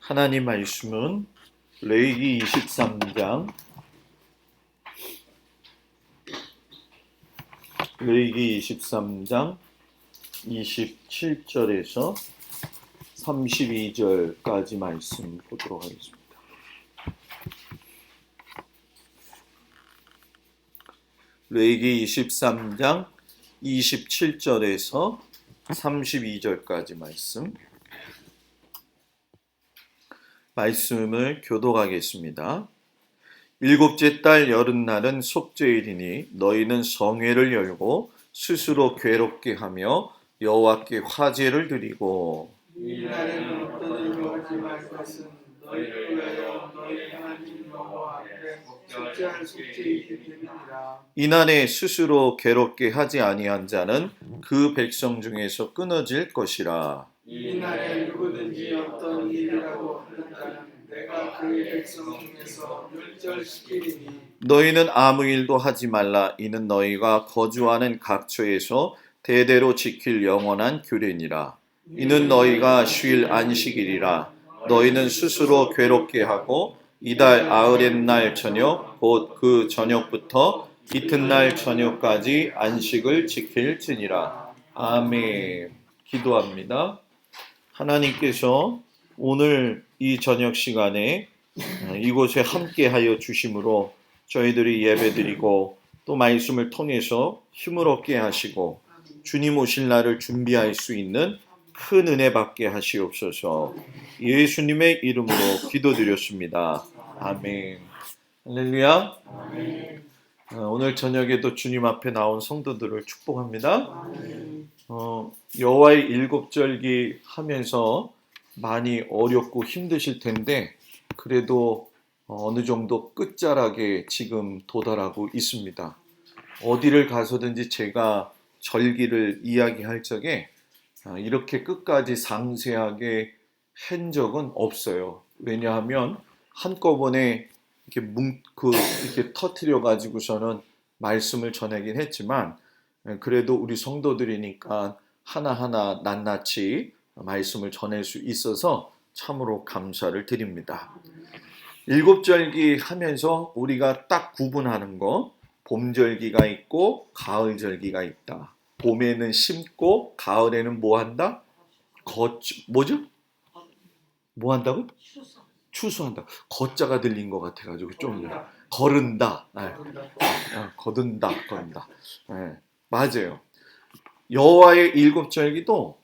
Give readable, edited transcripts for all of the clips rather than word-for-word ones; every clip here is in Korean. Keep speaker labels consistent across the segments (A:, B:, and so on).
A: 하나님 말씀은 레위기 23장 27절에서 32절까지 말씀 보도록 하겠습니다. 레위기 23장 27절에서 32절까지 말씀을 교독하겠습니다. 일곱째 달 여름날은 속죄일이니 너희는 성회를 열고 스스로 괴롭게 하며 여호와께 화제를 드리고
B: 이 날에는 어떤 일도 하지 말 것은 너희를 위하여 너희 하나님 여호와 앞에 속죄할 속죄일이 됨이니라.
A: 이날에 스스로 괴롭게 하지 아니한 자는 그 백성 중에서 끊어질 것이라.
B: 이 날에 누구든지 어떤 일이라도 하든가 내가 그의 백성 중에서 멸절시키리니
A: 너희는 아무 일도 하지 말라. 이는 너희가 거주하는 각처에서 대대로 지킬 영원한 규례니라. 이는 너희가 쉴 안식일이라. 너희는 스스로 괴롭게 하고 이달 아흐렛날 저녁 곧 그 저녁부터 이튿날 저녁까지 안식을 지킬지니라. 아멘. 기도합니다. 하나님께서 오늘 이 저녁 시간에 이곳에 함께하여 주심으로 저희들이 예배드리고 또 말씀을 통해서 힘을 얻게 하시고 주님 오실 날을 준비할 수 있는 큰 은혜 받게 하시옵소서. 예수님의 이름으로 기도드렸습니다. 아멘. 할렐루야. 오늘 저녁에도 주님 앞에 나온 성도들을 축복합니다. 여호와의 일곱절기 하면서 많이 어렵고 힘드실 텐데 그래도 어느 정도 끝자락에 지금 도달하고 있습니다. 어디를 가서든지 제가 절기를 이야기할 적에 이렇게 끝까지 상세하게 한 적은 없어요. 왜냐하면 한꺼번에 이렇게 터뜨려 가지고서는 말씀을 전하긴 했지만 그래도 우리 성도들이니까 하나하나 낱낱이 말씀을 전할 수 있어서 참으로 감사를 드립니다. 일곱절기 하면서 우리가 딱 구분하는 거, 봄절기가 있고 가을절기가 있다. 봄에는 심고 가을에는 뭐 한다? 뭐죠? 뭐 한다고? 추수한다. 거자가 들린 것 같아가지고 좀 거른다. 거둔다. 네, 맞아요. 여호와의 일곱절기도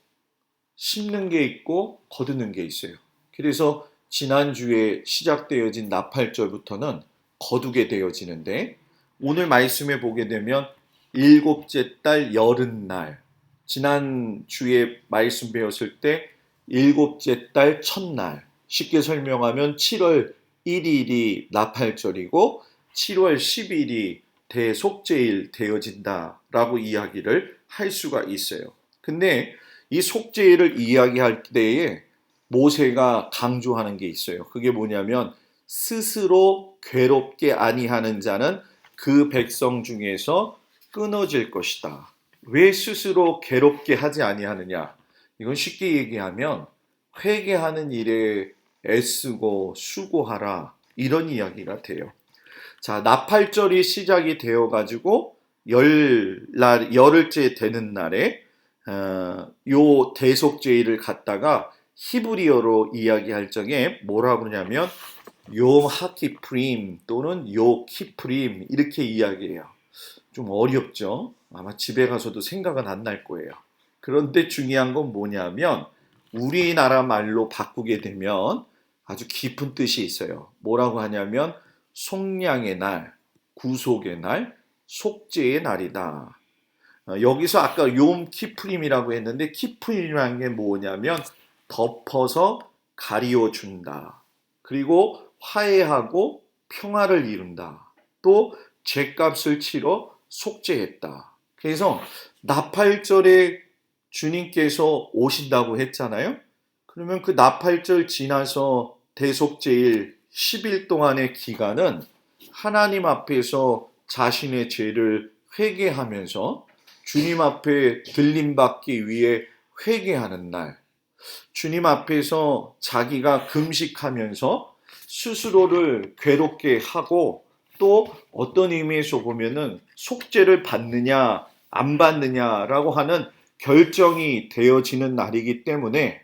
A: 심는 게 있고 거두는 게 있어요. 그래서 지난주에 시작되어진 나팔절부터는 거두게 되어지는데 오늘 말씀에 보게 되면 일곱째 달 여름날, 지난주에 말씀 배웠을 때 일곱째 달 첫날, 쉽게 설명하면 7월 1일이 나팔절이고 7월 10일이 대속죄일 되어진다라고 이야기를 할 수가 있어요. 근데 이 속죄일을 이야기할 때에 모세가 강조하는 게 있어요. 그게 뭐냐면 스스로 괴롭게 아니하는 자는 그 백성 중에서 끊어질 것이다. 왜 스스로 괴롭게 하지 아니하느냐? 이건 쉽게 얘기하면 회개하는 일에 애쓰고 수고하라 이런 이야기가 돼요. 자, 나팔절이 시작이 되어가지고 열흘째 되는 날에 요 대속죄일을 갖다가 히브리어로 이야기할 적에 뭐라고 그러냐면 욤 하키프림 또는 요 키프림 이렇게 이야기해요. 좀 어렵죠? 아마 집에 가서도 생각은 안 날 거예요. 그런데 중요한 건 뭐냐면 우리나라 말로 바꾸게 되면 아주 깊은 뜻이 있어요. 뭐라고 하냐면 속량의 날, 구속의 날, 속죄의 날이다. 여기서 아까 욤 키프림이라고 했는데 키프림이라는 게 뭐냐면 덮어서 가리워준다. 그리고 화해하고 평화를 이룬다. 또 죄값을 치러 속죄했다. 그래서 나팔절에 주님께서 오신다고 했잖아요. 그러면 그 나팔절 지나서 대속죄일 10일 동안의 기간은 하나님 앞에서 자신의 죄를 회개하면서 주님 앞에 들림받기 위해 회개하는 날. 주님 앞에서 자기가 금식하면서 스스로를 괴롭게 하고 또 어떤 의미에서 보면은 속죄를 받느냐 안 받느냐라고 하는 결정이 되어지는 날이기 때문에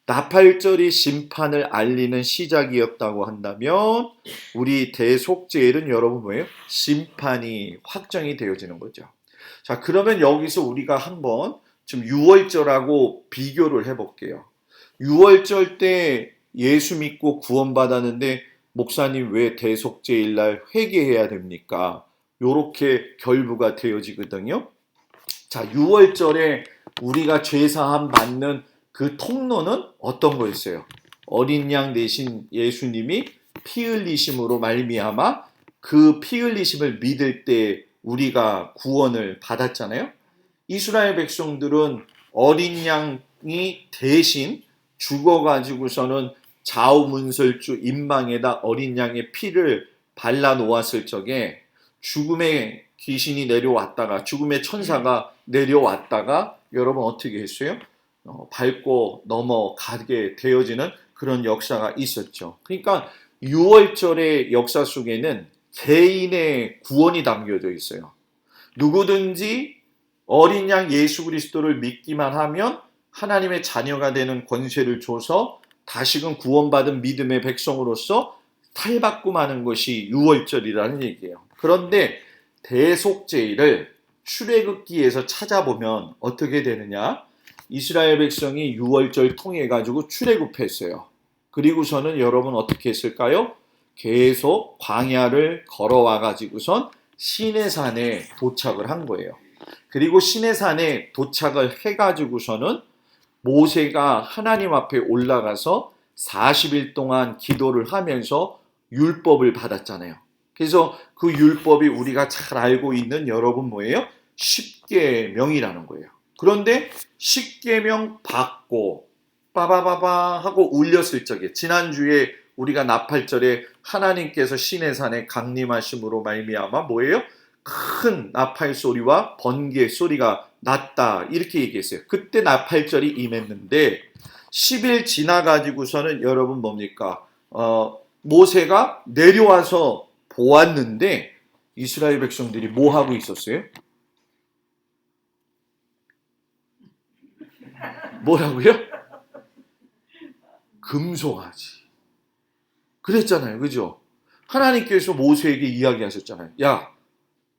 A: 나팔절이 심판을 알리는 시작이었다고 한다면 우리 대속죄일은 여러분 뭐예요? 심판이 확정이 되어지는 거죠. 자, 그러면 여기서 우리가 한번 좀 유월절하고 비교를 해볼게요. 유월절 때 예수 믿고 구원받았는데 목사님 왜 대속죄일 날 회개해야 됩니까? 요렇게 결부가 되어지거든요. 자, 유월절에 우리가 죄사함 받는 그 통로는 어떤 거였어요? 어린 양 대신 예수님이 피 흘리심으로 말미암아 그 피 흘리심을 믿을 때 우리가 구원을 받았잖아요. 이스라엘 백성들은 어린 양이 대신 죽어가지고서는 좌우문설주 임망에다 어린 양의 피를 발라 놓았을 적에 죽음의 귀신이 내려왔다가 죽음의 천사가 내려왔다가 여러분 어떻게 했어요? 밟고 넘어가게 되어지는 그런 역사가 있었죠. 그러니까 6월절의 역사 속에는 개인의 구원이 담겨져 있어요. 누구든지 어린 양 예수 그리스도를 믿기만 하면 하나님의 자녀가 되는 권세를 줘서 다시금 구원받은 믿음의 백성으로서 탈바꿈하는 것이 6월절이라는 얘기예요. 그런데 대속죄일을 출애굽기에서 찾아보면 어떻게 되느냐? 이스라엘 백성이 6월절 통해 가지고 출애굽했어요. 그리고서는 여러분 어떻게 했을까요? 계속 광야를 걸어와 가지고선 시내산에 도착을 한 거예요. 그리고 시내산에 도착을 해 가지고서는 모세가 하나님 앞에 올라가서 40일 동안 기도를 하면서 율법을 받았잖아요. 그래서 그 율법이 우리가 잘 알고 있는 여러분 뭐예요? 십계명이라는 거예요. 그런데 십계명 받고 빠바바바 하고 울렸을 적에 지난주에 우리가 나팔절에 하나님께서 시내산에 강림하심으로 말미암아 뭐예요? 큰 나팔 소리와 번개 소리가 났다 이렇게 얘기했어요. 그때 나팔절이 임했는데 10일 지나가지고서는 여러분 뭡니까? 모세가 내려와서 보았는데 이스라엘 백성들이 뭐 하고 있었어요? 뭐라고요? 금송아지. 그랬잖아요. 그죠? 하나님께서 모세에게 이야기하셨잖아요. 야,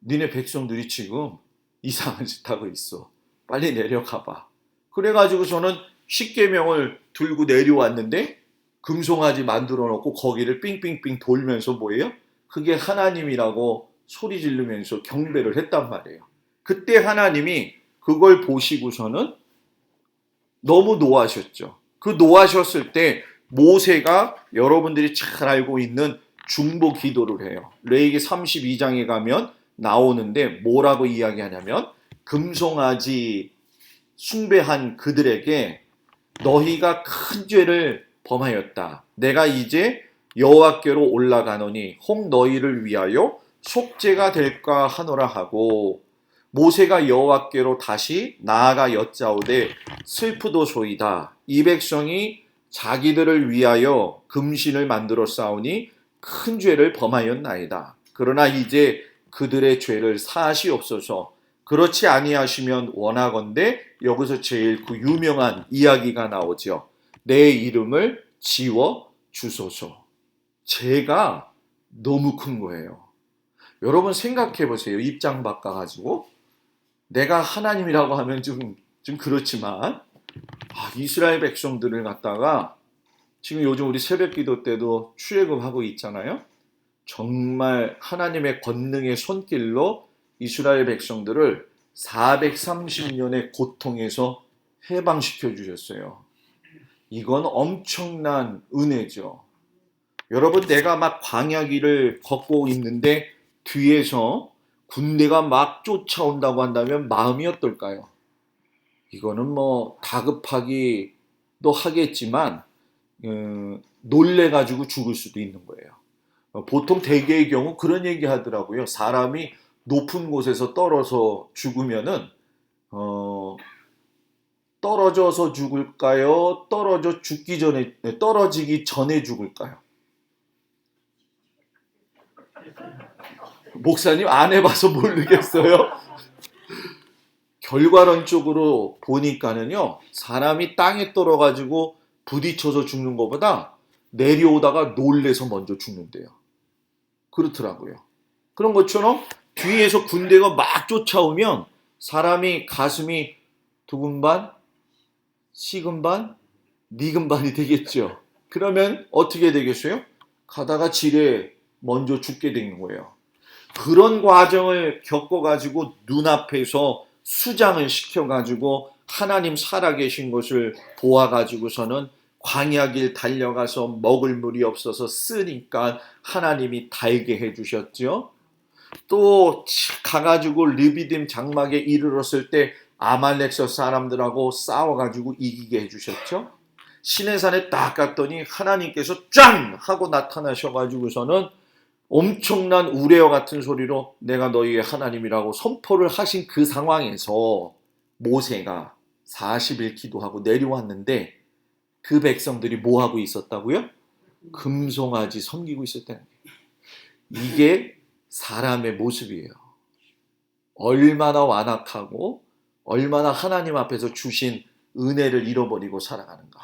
A: 니네 백성들이 지금 이상한 짓 하고 있어. 빨리 내려가봐. 그래가지고 저는 십계명을 들고 내려왔는데 금송아지 만들어 놓고 거기를 삥삥삥 돌면서 뭐예요? 그게 하나님이라고 소리 지르면서 경배를 했단 말이에요. 그때 하나님이 그걸 보시고서는 너무 노하셨죠. 그 노하셨을 때 모세가 여러분들이 잘 알고 있는 중보 기도를 해요. 레위기 32장에 가면 나오는데 뭐라고 이야기하냐면 금송아지 숭배한 그들에게 너희가 큰 죄를 범하였다. 내가 이제 여호와께로 올라가노니 혹 너희를 위하여 속죄가 될까 하노라 하고 모세가 여호와께로 다시 나아가 여짜오되 슬프도소이다. 이 백성이 자기들을 위하여 금신을 만들어 싸우니 큰 죄를 범하였나이다. 그러나 이제 그들의 죄를 사하시옵소서. 그렇지 아니하시면 원하건대 여기서 제일 그 유명한 이야기가 나오죠. 내 이름을 지워 주소서. 죄가 너무 큰 거예요. 여러분 생각해 보세요. 입장 바꿔가지고 내가 하나님이라고 하면 좀 그렇지만 이스라엘 백성들을 갖다가 지금 요즘 우리 새벽기도 때도 출애굽하고 있잖아요. 정말 하나님의 권능의 손길로 이스라엘 백성들을 430년의 고통에서 해방시켜 주셨어요. 이건 엄청난 은혜죠. 여러분 내가 막 광야길을 걷고 있는데 뒤에서 군대가 막 쫓아온다고 한다면 마음이 어떨까요? 이거는 뭐 다급하기도 하겠지만 놀래가지고 죽을 수도 있는 거예요. 보통 대개의 경우 그런 얘기 하더라고요. 사람이 높은 곳에서 떨어져 죽으면은 떨어져서 죽을까요? 떨어지기 전에 죽을까요? 목사님 안 해봐서 모르겠어요. 결과론적으로 보니까는요, 사람이 땅에 떨어가지고 부딪혀서 죽는 것보다 내려오다가 놀래서 먼저 죽는데요. 그렇더라고요. 그런 것처럼 뒤에서 군대가 막 쫓아오면 사람이 가슴이 두근반, 시근반, 니근반이 되겠죠. 그러면 어떻게 되겠어요? 가다가 지뢰 먼저 죽게 되는 거예요. 그런 과정을 겪어가지고 눈앞에서 수장을 시켜가지고 하나님 살아계신 것을 보아가지고서는 광야길 달려가서 먹을 물이 없어서 쓰니까 하나님이 달게 해주셨죠. 또 가가지고 르비딤 장막에 이르렀을 때 아말렉서 사람들하고 싸워가지고 이기게 해주셨죠. 시내산에 딱 갔더니 하나님께서 짱! 하고 나타나셔가지고서는 엄청난 우레와 같은 소리로 내가 너희의 하나님이라고 선포를 하신 그 상황에서 모세가 40일 기도하고 내려왔는데 그 백성들이 뭐 하고 있었다고요? 금송아지 섬기고 있었다는 거예요. 이게 사람의 모습이에요. 얼마나 완악하고 얼마나 하나님 앞에서 주신 은혜를 잃어버리고 살아가는가.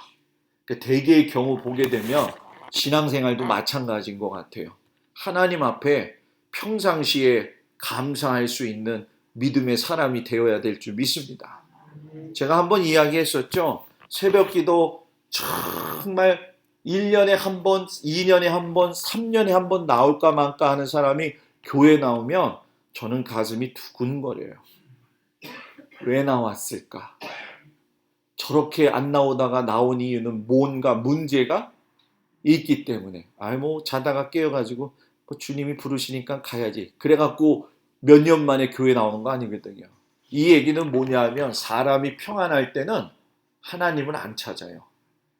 A: 대개의 경우 보게 되면 신앙생활도 마찬가지인 것 같아요. 하나님 앞에 평상시에 감사할 수 있는 믿음의 사람이 되어야 될 줄 믿습니다. 제가 한번 이야기했었죠. 새벽기도 정말 1년에 한 번, 2년에 한 번, 3년에 한 번 나올까 말까 하는 사람이 교회 나오면 저는 가슴이 두근거려요. 왜 나왔을까? 저렇게 안 나오다가 나온 이유는 뭔가 문제가 있기 때문에. 자다가 깨어가지고 주님이 부르시니까 가야지. 그래갖고 몇 년 만에 교회 나오는 거 아니거든요. 이 얘기는 뭐냐 하면 사람이 평안할 때는 하나님을 안 찾아요.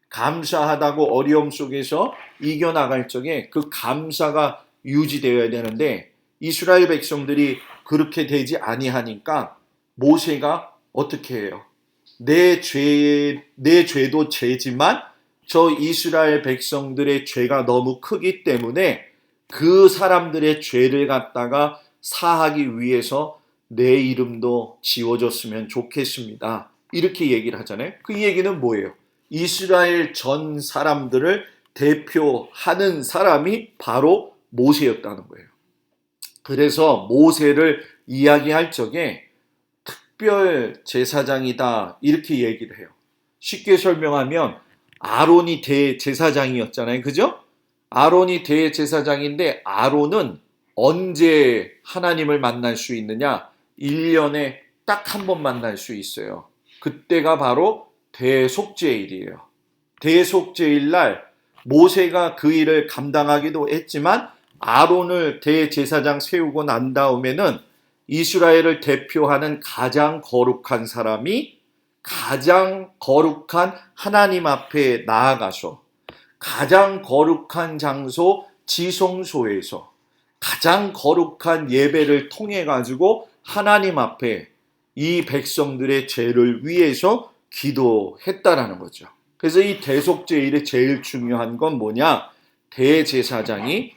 A: 감사하다고 어려움 속에서 이겨나갈 적에 그 감사가 유지되어야 되는데 이스라엘 백성들이 그렇게 되지 아니하니까 모세가 어떻게 해요? 내 죄도 죄지만 저 이스라엘 백성들의 죄가 너무 크기 때문에 그 사람들의 죄를 갖다가 사하기 위해서 내 이름도 지워졌으면 좋겠습니다. 이렇게 얘기를 하잖아요. 그 얘기는 뭐예요? 이스라엘 전 사람들을 대표하는 사람이 바로 모세였다는 거예요. 그래서 모세를 이야기할 적에 특별 제사장이다 이렇게 얘기를 해요. 쉽게 설명하면 아론이 대제사장이었잖아요. 그죠? 아론이 대제사장인데 아론은 언제 하나님을 만날 수 있느냐? 1년에 딱 한 번 만날 수 있어요. 그때가 바로 대속죄일이에요. 대속죄일 날 모세가 그 일을 감당하기도 했지만 아론을 대제사장 세우고 난 다음에는 이스라엘을 대표하는 가장 거룩한 사람이 가장 거룩한 하나님 앞에 나아가서 가장 거룩한 장소 지성소에서 가장 거룩한 예배를 통해 가지고 하나님 앞에 이 백성들의 죄를 위해서 기도했다라는 거죠. 그래서 이 대속죄일에 제일 중요한 건 뭐냐? 대제사장이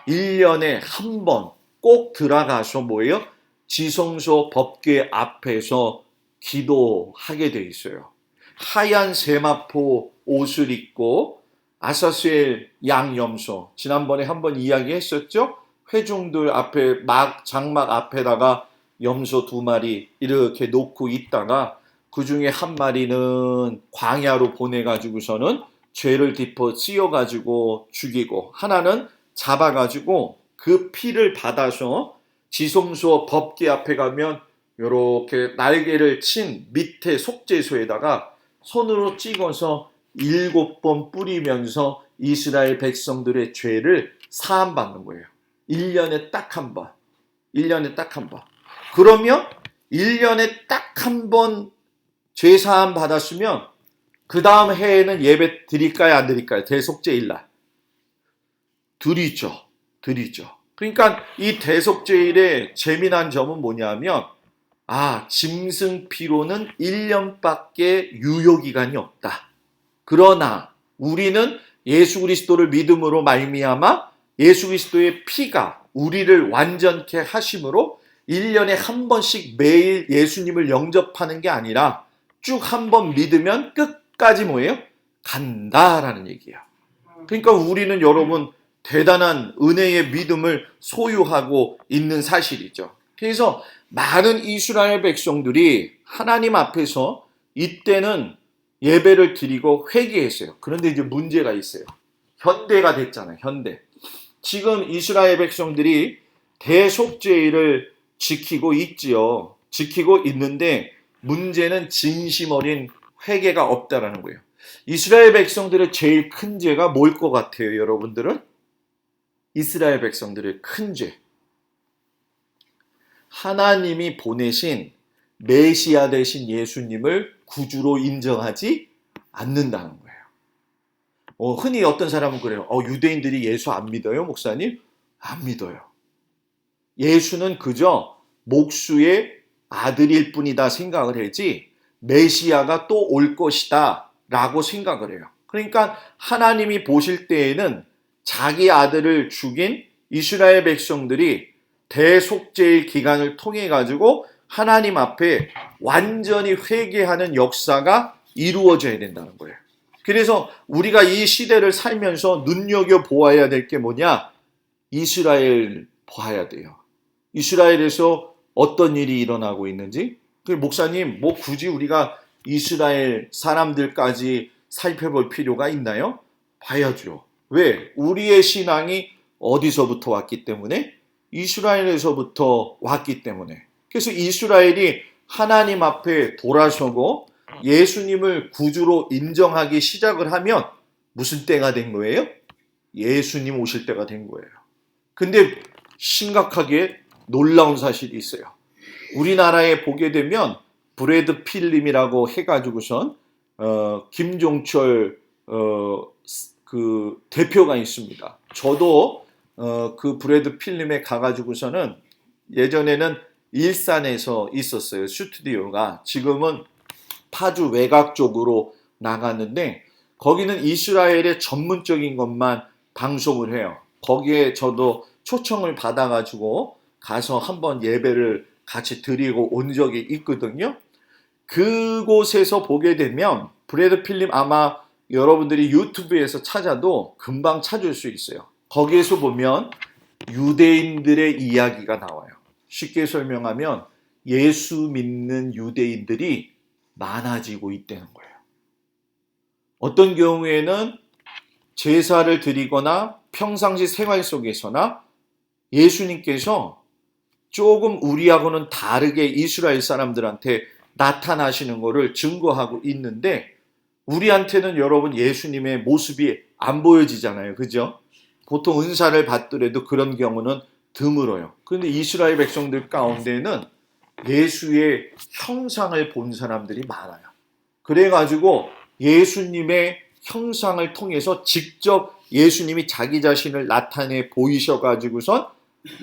A: 1년에 한 번 꼭 들어가서 뭐예요? 지성소 법궤 앞에서 기도하게 돼 있어요. 하얀 세마포 옷을 입고 아사스엘 양염소, 지난번에 한번 이야기했었죠? 회중들 앞에 장막 앞에다가 염소 2마리 이렇게 놓고 있다가 그 중에 한 마리는 광야로 보내가지고서는 죄를 짚어 씌워가지고 죽이고 하나는 잡아가지고 그 피를 받아서 지성소 법궤 앞에 가면 이렇게 날개를 친 밑에 속죄소에다가 손으로 찍어서 7번 뿌리면서 이스라엘 백성들의 죄를 사함받는 거예요. 1년에 딱 한 번. 1년에 딱 한 번. 그러면 1년에 딱 한 번 죄 사함 받았으면 그 다음 해에는 예배 드릴까요? 안 드릴까요? 대속죄일날. 드리죠. 그러니까 이 대속죄일의 재미난 점은 뭐냐면 짐승 피로는 1년밖에 유효기간이 없다. 그러나 우리는 예수 그리스도를 믿음으로 말미암아 예수 그리스도의 피가 우리를 완전케 하심으로 1년에 한 번씩 매일 예수님을 영접하는 게 아니라 쭉 한 번 믿으면 끝까지 뭐예요? 간다라는 얘기예요. 그러니까 우리는 여러분 대단한 은혜의 믿음을 소유하고 있는 사실이죠. 그래서 많은 이스라엘 백성들이 하나님 앞에서 이때는 예배를 드리고 회개했어요. 그런데 이제 문제가 있어요. 현대가 됐잖아요. 현대. 지금 이스라엘 백성들이 대속죄를 지키고 있지요. 지키고 있는데 문제는 진심 어린 회개가 없다라는 거예요. 이스라엘 백성들의 제일 큰 죄가 뭘 것 같아요, 여러분들은? 이스라엘 백성들의 큰 죄. 하나님이 보내신 메시아 되신 예수님을 구주로 인정하지 않는다는 거예요. 흔히 어떤 사람은 그래요. 유대인들이 예수 안 믿어요, 목사님? 안 믿어요. 예수는 그저 목수의 아들일 뿐이다 생각을 하지 메시아가 또 올 것이다 라고 생각을 해요. 그러니까 하나님이 보실 때에는 자기 아들을 죽인 이스라엘 백성들이 대속죄의 기간을 통해 가지고 하나님 앞에 완전히 회개하는 역사가 이루어져야 된다는 거예요. 그래서 우리가 이 시대를 살면서 눈여겨보아야 될 게 뭐냐? 이스라엘 봐야 돼요. 이스라엘에서 어떤 일이 일어나고 있는지. 목사님, 굳이 우리가 이스라엘 사람들까지 살펴볼 필요가 있나요? 봐야죠. 왜? 우리의 신앙이 어디서부터 왔기 때문에? 이스라엘에서부터 왔기 때문에. 그래서 이스라엘이 하나님 앞에 돌아서고 예수님을 구주로 인정하기 시작을 하면 무슨 때가 된 거예요? 예수님 오실 때가 된 거예요. 근데 심각하게 놀라운 사실이 있어요. 우리나라에 보게 되면 브래드 필름이라고 해가지고선 김종철 그 대표가 있습니다. 저도 그 브래드 필름에 가가지고서는 예전에는 일산에서 있었어요. 스튜디오가. 지금은 파주 외곽 쪽으로 나갔는데 거기는 이스라엘의 전문적인 것만 방송을 해요. 거기에 저도 초청을 받아가지고 가서 한번 예배를 같이 드리고 온 적이 있거든요. 그곳에서 보게 되면 브래드 필름 아마 여러분들이 유튜브에서 찾아도 금방 찾을 수 있어요. 거기에서 보면 유대인들의 이야기가 나와요. 쉽게 설명하면 예수 믿는 유대인들이 많아지고 있다는 거예요. 어떤 경우에는 제사를 드리거나 평상시 생활 속에서나 예수님께서 조금 우리하고는 다르게 이스라엘 사람들한테 나타나시는 것을 증거하고 있는데 우리한테는 여러분 예수님의 모습이 안 보여지잖아요. 그죠? 보통 은사를 받더라도 그런 경우는 드물어요. 그런데 이스라엘 백성들 가운데는 예수의 형상을 본 사람들이 많아요. 그래가지고 예수님의 형상을 통해서 직접 예수님이 자기 자신을 나타내 보이셔가지고선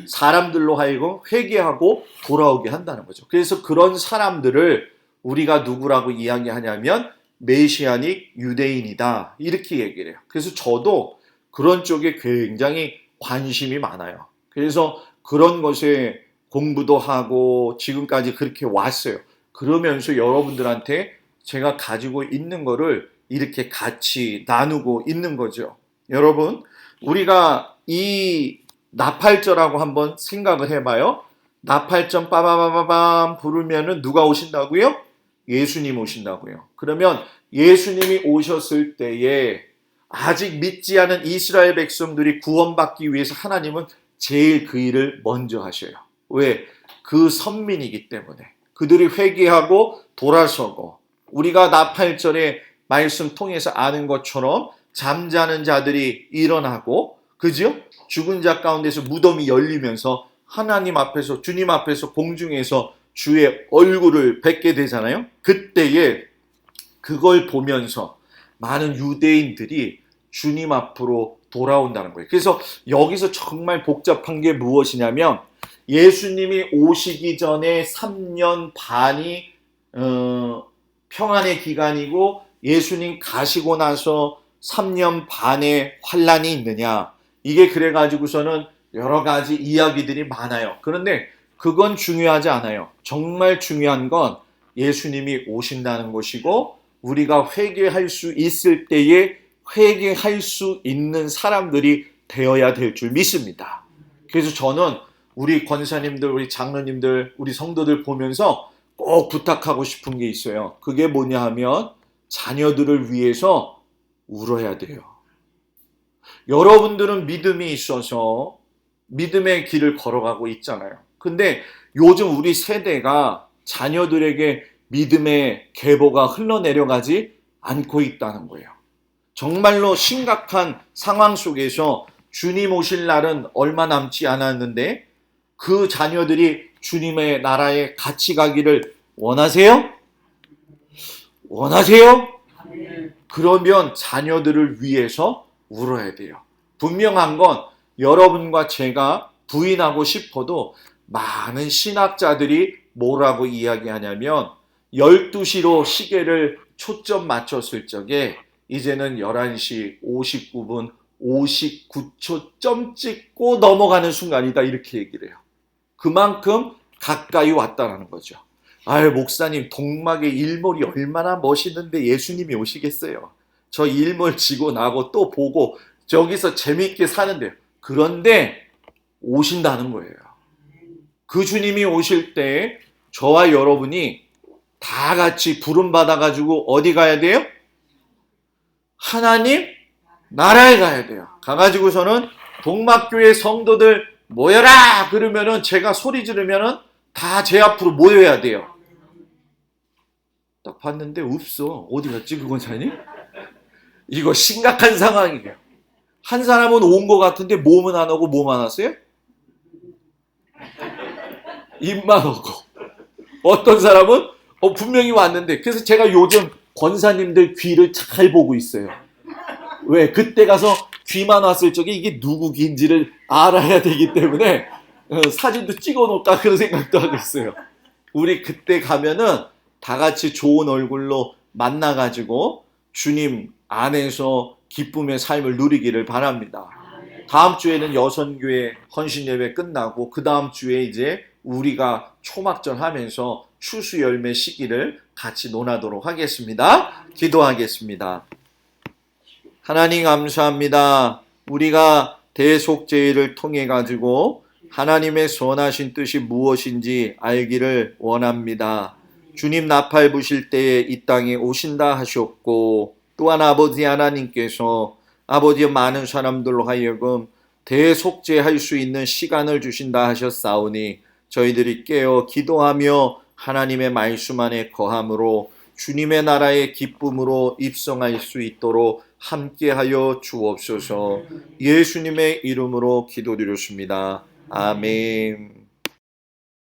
A: 사람들로 하여금 회개하고 돌아오게 한다는 거죠. 그래서 그런 사람들을 우리가 누구라고 이야기하냐면 메시아닉 유대인이다 이렇게 얘기를 해요. 그래서 저도 그런 쪽에 굉장히 관심이 많아요. 그래서 그런 것에 공부도 하고 지금까지 그렇게 왔어요. 그러면서 여러분들한테 제가 가지고 있는 거를 이렇게 같이 나누고 있는 거죠. 여러분, 우리가 이 나팔절하고 한번 생각을 해봐요. 나팔절 빠바바바밤 부르면은 누가 오신다고요? 예수님 오신다고요. 그러면 예수님이 오셨을 때에 아직 믿지 않은 이스라엘 백성들이 구원받기 위해서 하나님은 제일 그 일을 먼저 하셔요. 왜? 그 선민이기 때문에. 그들이 회개하고 돌아서고 우리가 나팔절의 말씀 통해서 아는 것처럼 잠자는 자들이 일어나고 그죠? 죽은 자 가운데서 무덤이 열리면서 하나님 앞에서 주님 앞에서 공중에서 주의 얼굴을 뵙게 되잖아요. 그때에 그걸 보면서 많은 유대인들이 주님 앞으로 돌아온다는 거예요. 그래서 여기서 정말 복잡한 게 무엇이냐면 예수님이 오시기 전에 3년 반이 평안의 기간이고 예수님 가시고 나서 3년 반의 환란이 있느냐. 이게 그래가지고서는 여러 가지 이야기들이 많아요. 그런데 그건 중요하지 않아요. 정말 중요한 건 예수님이 오신다는 것이고 우리가 회개할 수 있을 때에 회개할 수 있는 사람들이 되어야 될 줄 믿습니다. 그래서 저는 우리 권사님들, 우리 장로님들, 우리 성도들 보면서 꼭 부탁하고 싶은 게 있어요. 그게 뭐냐 하면 자녀들을 위해서 울어야 돼요. 여러분들은 믿음이 있어서 믿음의 길을 걸어가고 있잖아요. 근데 요즘 우리 세대가 자녀들에게 믿음의 계보가 흘러내려가지 않고 있다는 거예요. 정말로 심각한 상황 속에서 주님 오실 날은 얼마 남지 않았는데 그 자녀들이 주님의 나라에 같이 가기를 원하세요? 원하세요? 그러면 자녀들을 위해서 울어야 돼요. 분명한 건 여러분과 제가 부인하고 싶어도 많은 신학자들이 뭐라고 이야기하냐면 12시로 시계를 초점 맞췄을 적에 이제는 11시 59분 59초 점 찍고 넘어가는 순간이다 이렇게 얘기를 해요. 그만큼 가까이 왔다는 거죠. 아유 목사님 동막의 일몰이 얼마나 멋있는데 예수님이 오시겠어요. 저 일몰 지고 나고 또 보고 저기서 재미있게 사는데요. 그런데 오신다는 거예요. 그 주님이 오실 때 저와 여러분이 다 같이 부름 받아가지고 어디 가야 돼요? 하나님 나라에 가야 돼요. 가가지고서는 동막교회 성도들 모여라 그러면은 제가 소리 지르면은 다 제 앞으로 모여야 돼요. 딱 봤는데 없어. 어디 갔지 그 권사님? 이거 심각한 상황이에요. 한 사람은 온 것 같은데 몸은 안 오고 뭐만 왔어요? 입만 오고. 어떤 사람은 분명히 왔는데 그래서 제가 요즘 권사님들 귀를 잘 보고 있어요. 왜? 그때 가서 귀만 왔을 적에 이게 누구 귀인지를 알아야 되기 때문에 사진도 찍어 놓을까 그런 생각도 하고 있어요. 우리 그때 가면은 다 같이 좋은 얼굴로 만나가지고 주님 안에서 기쁨의 삶을 누리기를 바랍니다. 다음 주에는 여선교회 헌신예배 끝나고 그 다음 주에 이제 우리가 초막절 하면서 추수 열매 시기를 같이 논하도록 하겠습니다. 기도하겠습니다. 하나님 감사합니다. 우리가 대속죄를 통해 가지고 하나님의 선하신 뜻이 무엇인지 알기를 원합니다. 주님 나팔 부실 때에 이 땅에 오신다 하셨고 또한 아버지 하나님께서 아버지 많은 사람들로 하여금 대속죄할 수 있는 시간을 주신다 하셨사오니 저희들이 깨어 기도하며 하나님의 말씀 안에 거함으로 주님의 나라의 기쁨으로 입성할 수 있도록 함께하여 주옵소서. 예수님의 이름으로 기도드렸습니다. 아멘.